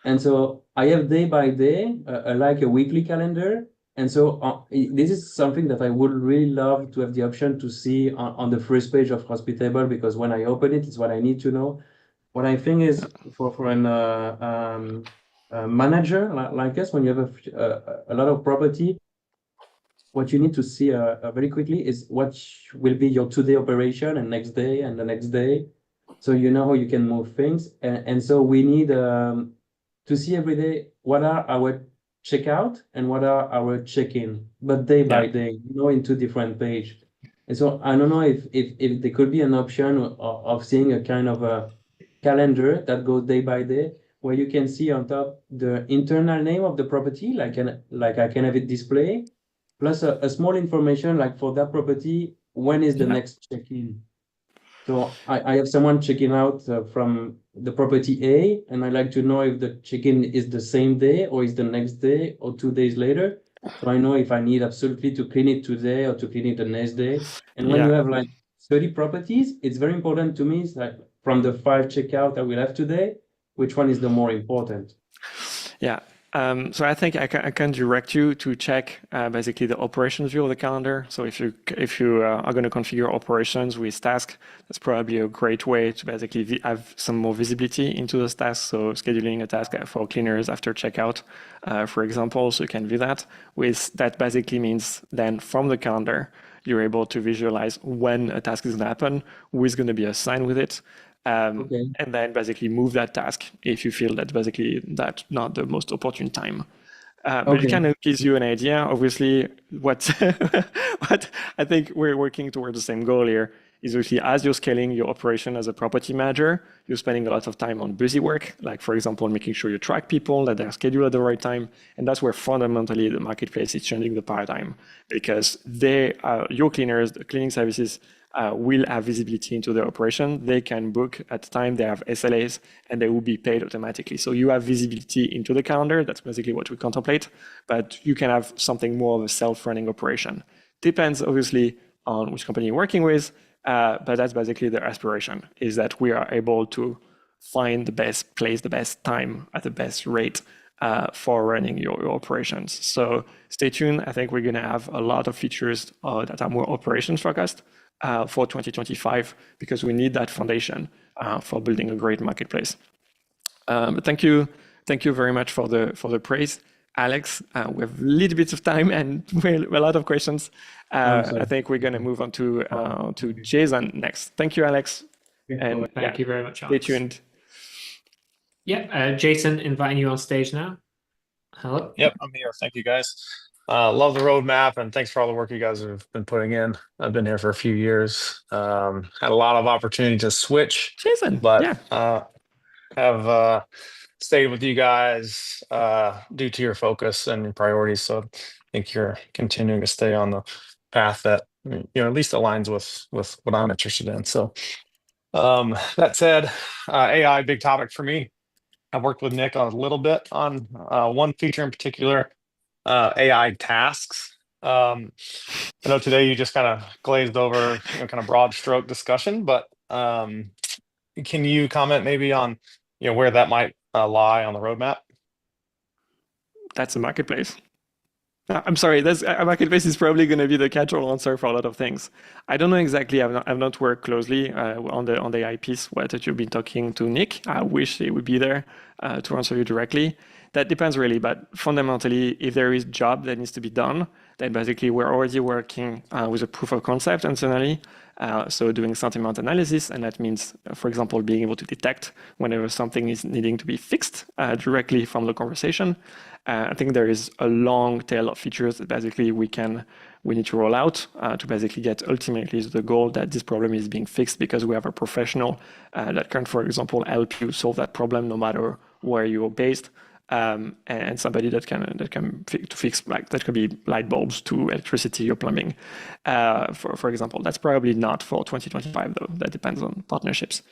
And so I have day by day, like a weekly calendar. And so this is something that I would really love to have the option to see on the first page of Hospitable, because when I open it, it's what I need to know. What I think is for a manager like us, when you have a lot of property, what you need to see very quickly is what will be your today operation and next day and the next day. So you know how you can move things. And so we need to see every day what are our checkout and what are our check-in, but day by day, in two different pages. And so I don't know if there could be an option of seeing a kind of a calendar that goes day by day, where you can see on top the internal name of the property, like I can have it display, plus a small information like for that property, when is the next check-in. So I have someone checking out from the property A, and I like to know if the check-in is the same day or is the next day or 2 days later. So I know if I need absolutely to clean it today or to clean it the next day. And when you have like 30 properties, it's very important to me. It's like from the 5 checkout I will have today, which one is the more important? Yeah. So I think I can direct you to check basically the operations view of the calendar. So if you are going to configure operations with tasks, that's probably a great way to basically have some more visibility into those tasks. So scheduling a task for cleaners after checkout, for example, so you can view that. With that basically means then from the calendar, you're able to visualize when a task is going to happen, who is going to be assigned with it. And then basically move that task if you feel that basically that's not the most opportune time. But it kind of gives you an idea. Obviously, what I think we're working towards the same goal here is obviously as you're scaling your operation as a property manager, you're spending a lot of time on busy work, like for example, making sure you track people, that they're scheduled at the right time. And that's where fundamentally the marketplace is changing the paradigm, because your cleaners, the cleaning services, will have visibility into their operation. They can book at the time, they have SLAs, and they will be paid automatically. So you have visibility into the calendar. That's basically what we contemplate, but you can have something more of a self-running operation. Depends obviously on which company you're working with, but that's basically the aspiration, is that we are able to find the best place, the best time at the best rate for running your operations. So stay tuned. I think we're going to have a lot of features that are more operations focused for 2025, because we need that foundation for building a great marketplace. But thank you very much for the praise, Alex. We have a little bit of time and a lot of questions. I think we're going to move on to Jason next. Thank you, Alex. And thank you very much, Alex. Stay tuned. Yep, Jason, inviting you on stage now. Hello. Yep, I'm here. Thank you, guys. Love the roadmap, and thanks for all the work you guys have been putting in. I've been here for a few years. Had a lot of opportunity to switch, Jason, but have stayed with you guys due to your focus and your priorities. So I think you're continuing to stay on the path that at least aligns with what I'm interested in. So that said, AI, big topic for me. I've worked with Nick a little bit on one feature in particular, AI tasks. I know today you just kind of glazed over kind of broad stroke discussion, but can you comment maybe on where that might lie on the roadmap? That's a marketplace. I'm sorry, a marketplace is probably going to be the catch-all answer for a lot of things. I don't know exactly. I've not worked closely on the AI piece that you've been talking to Nick. I wish he would be there to answer you directly. That depends really, but fundamentally, if there is job that needs to be done, then basically we're already working with a proof of concept internally. So doing sentiment analysis, and that means, for example, being able to detect whenever something is needing to be fixed directly from the conversation. I think there is a long tail of features that basically we need to roll out to basically get ultimately to the goal that this problem is being fixed because we have a professional that can, for example, help you solve that problem no matter where you're based. And somebody that can fix, like, that could be light bulbs to electricity or plumbing, for example. That's probably not for 2025 though. That depends on partnerships.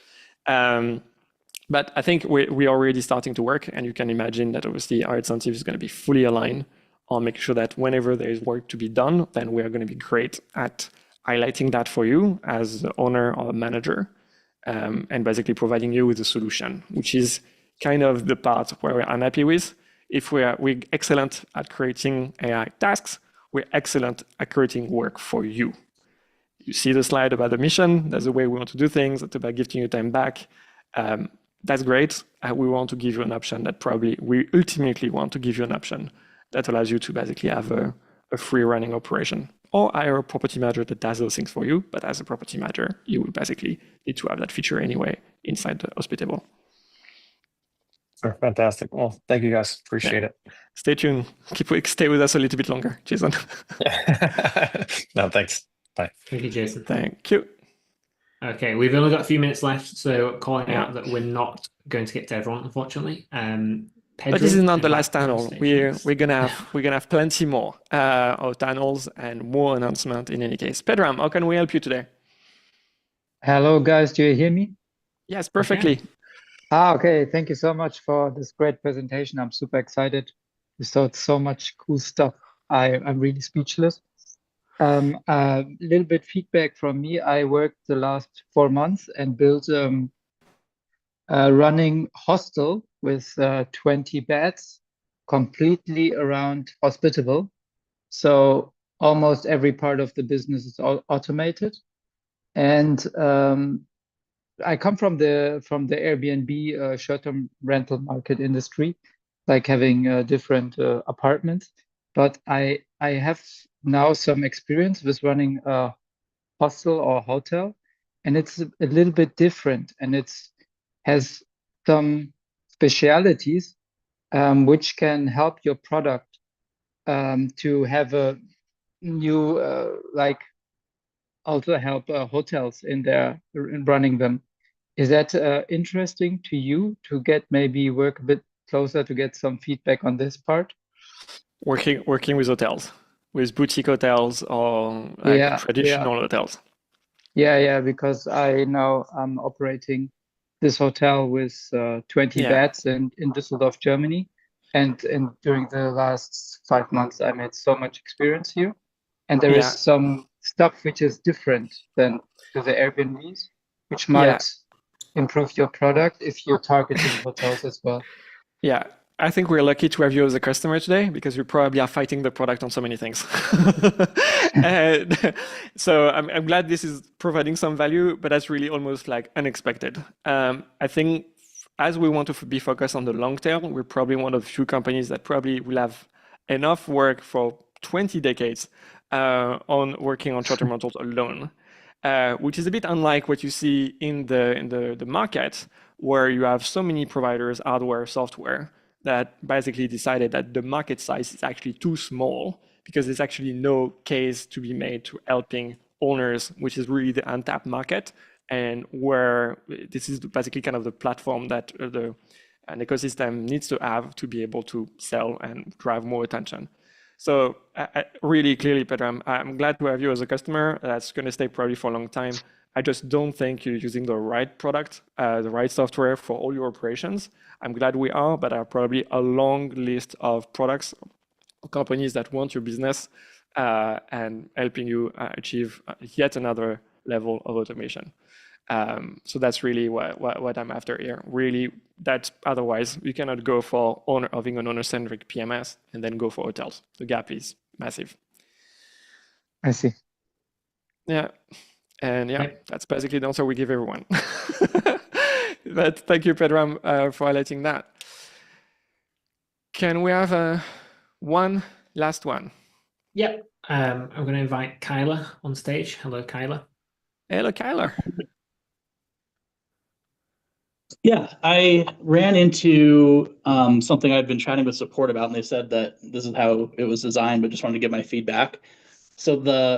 But I think we're already starting to work, and you can imagine that obviously our incentive is going to be fully aligned on making sure that whenever there is work to be done, then we are going to be great at highlighting that for you as the owner or manager, and basically providing you with a solution, which is kind of the part where we're unhappy with. If we're excellent at creating AI tasks, we're excellent at creating work for you. You see the slide about the mission. That's the way we want to do things. It's about gifting you time back. That's great. We want to give you an option we ultimately want to give you an option that allows you to basically have a free running operation, or hire a property manager that does those things for you. But as a property manager, you will basically need to have that feature anyway inside the Hospitable. Fantastic. Well, thank you guys. Appreciate it. Stay tuned. Stay with us a little bit longer, Jason. No, thanks. Bye. Thank you, Jason. Thank you. Okay, we've only got a few minutes left, so calling out that we're not going to get to everyone, unfortunately. But this is not the last tunnel. We're gonna have plenty more of tunnels and more announcement in any case. Pedram, how can we help you today? Hello, guys. Do you hear me? Yes, perfectly. Okay. Okay. Thank you so much for this great presentation. I'm super excited. We saw so much cool stuff. I'm really speechless. A little bit feedback from me. I worked the last 4 months and built a running hostel with 20 beds completely around Hospitable. So almost every part of the business is automated. And I come from the Airbnb short-term rental market industry, like having different apartments. But I have now some experience with running a hostel or hotel, and it's a little bit different, and has some specialities which can help your product to have a new also help hotels in running them. Is that interesting to you to get maybe work a bit closer to get some feedback on this part? Working with hotels, with boutique hotels or traditional hotels. Yeah, because I know I'm operating this hotel with 20 beds in Düsseldorf, Germany. And during the last 5 months, I made so much experience here. And there is some stuff which is different than to the Airbnbs, which might improve your product if you're targeting hotels as well. Yeah, I think we're lucky to have you as a customer today because we probably are fighting the product on so many things. And so I'm glad this is providing some value, but that's really almost like unexpected. I think as we want to be focused on the long term, we're probably one of the few companies that probably will have enough work for 20 decades on working on short-term rentals alone, which is a bit unlike what you see in the market, where you have so many providers, hardware, software, that basically decided that the market size is actually too small because there's actually no case to be made to helping owners, which is really the untapped market, and where this is basically kind of the platform that an ecosystem needs to have to be able to sell and drive more attention. So really clearly, Pedram, I'm glad to have you as a customer. That's going to stay probably for a long time. I just don't think you're using the right product, the right software for all your operations. I'm glad we are, but there are probably a long list of products, companies that want your business and helping you achieve yet another level of automation. So that's really what I'm after here. Really, that otherwise you cannot go for having an owner-centric PMS and then go for hotels. The gap is massive. I see. Yeah. And yeah, Right. that's basically the answer we give everyone. But thank you, Pedram, for highlighting that. Can we have one last one? Yep. I'm going to invite Kyla on stage. Hello, Kyla. Hello, Kyler. Yeah, I ran into something I've been chatting with support about, and they said that this is how it was designed, but just wanted to get my feedback. So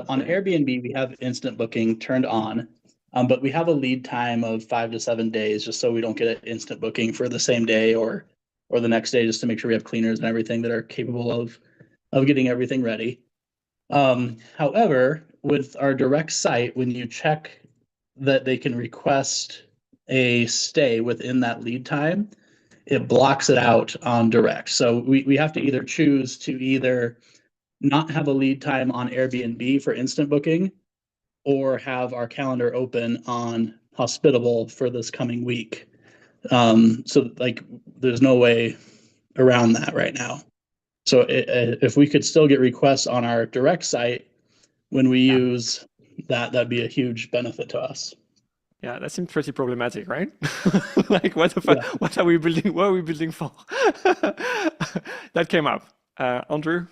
on Airbnb, we have instant booking turned on, but we have a lead time of 5 to 7 days, just so we don't get an instant booking for the same day or the next day, just to make sure we have cleaners and everything that are capable of getting everything ready. However, with our direct site, when you check that they can request a stay within that lead time, it blocks it out on direct. So we have to either choose to either not have a lead time on Airbnb for instant booking or have our calendar open on Hospitable for this coming week. So like there's no way around that right now. So if we could still get requests on our direct site when we use that, that'd be a huge benefit to us. Yeah, that seems pretty problematic, right? Like, what the fuck? Yeah. What are we building? What are we building for? That came up. Andrew?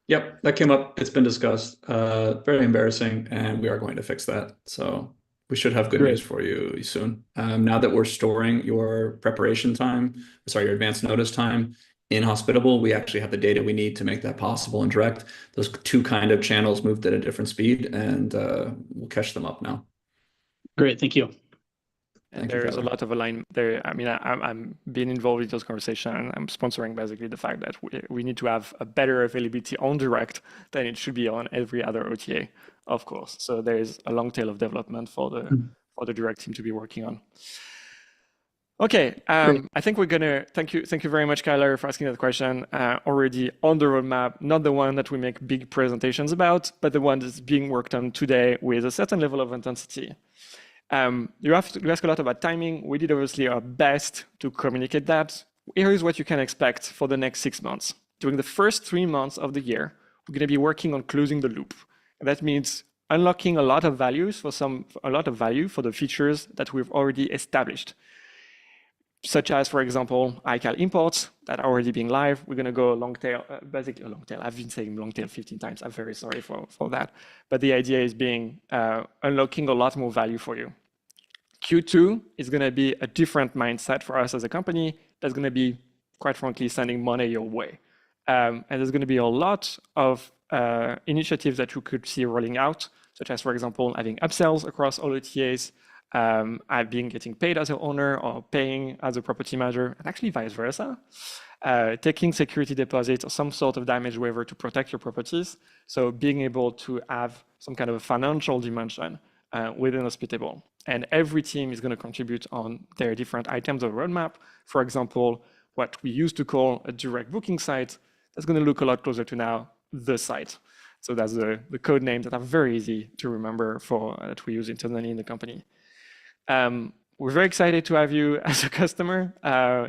Yep, that came up. It's been discussed. Very embarrassing, and we are going to fix that. So we should have good Great. news for you soon. Now that we're storing your preparation time, sorry, your advance notice time in Hospitable, we actually have the data we need to make that possible in direct. Those two kind of channels moved at a different speed, and we'll catch them up now. Great, thank you. And Thank you, there is a Tyler. lot of alignment there. I mean, I'm being involved in those conversations, and I'm sponsoring basically the fact that we need to have a better availability on direct than it should be on every other OTA, of course. So there is a long tail of development for the direct team to be working on. Okay, I think we're gonna thank you very much, Kyler, for asking that question. Already on the roadmap, not the one that we make big presentations about, but the one that's being worked on today with a certain level of intensity. You ask a lot about timing. We did obviously our best to communicate that. Here is what you can expect for the next 6 months. During the first 3 months of the year, we're going to be working on closing the loop. And that means unlocking a lot of value for the features that we've already established, such as, for example, iCal imports that are already being live. We're going to go long tail, basically a long tail. I've been saying long tail 15 times. I'm very sorry for that. But the idea is unlocking a lot more value for you. Q2 is going to be a different mindset for us as a company. That's going to be, quite frankly, sending money your way. And there's going to be a lot of initiatives that you could see rolling out, such as, for example, having upsells across all OTAs, I've been getting paid as an owner or paying as a property manager, and actually vice versa, taking security deposits or some sort of damage waiver to protect your properties. So being able to have some kind of a financial dimension within Hospitable. And every team is going to contribute on their different items of roadmap. For example, what we used to call a direct booking site, that's going to look a lot closer to now the site. So that's the code names that are very easy to remember that we use internally in the company. We're very excited to have you as a customer.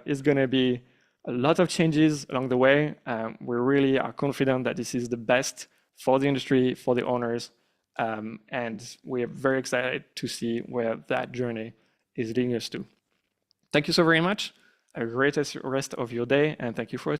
It's going to be a lot of changes along the way. We really are confident that this is the best for the industry, for the owners, and we're very excited to see where that journey is leading us to. Thank you so very much. Have a great rest of your day, and thank you for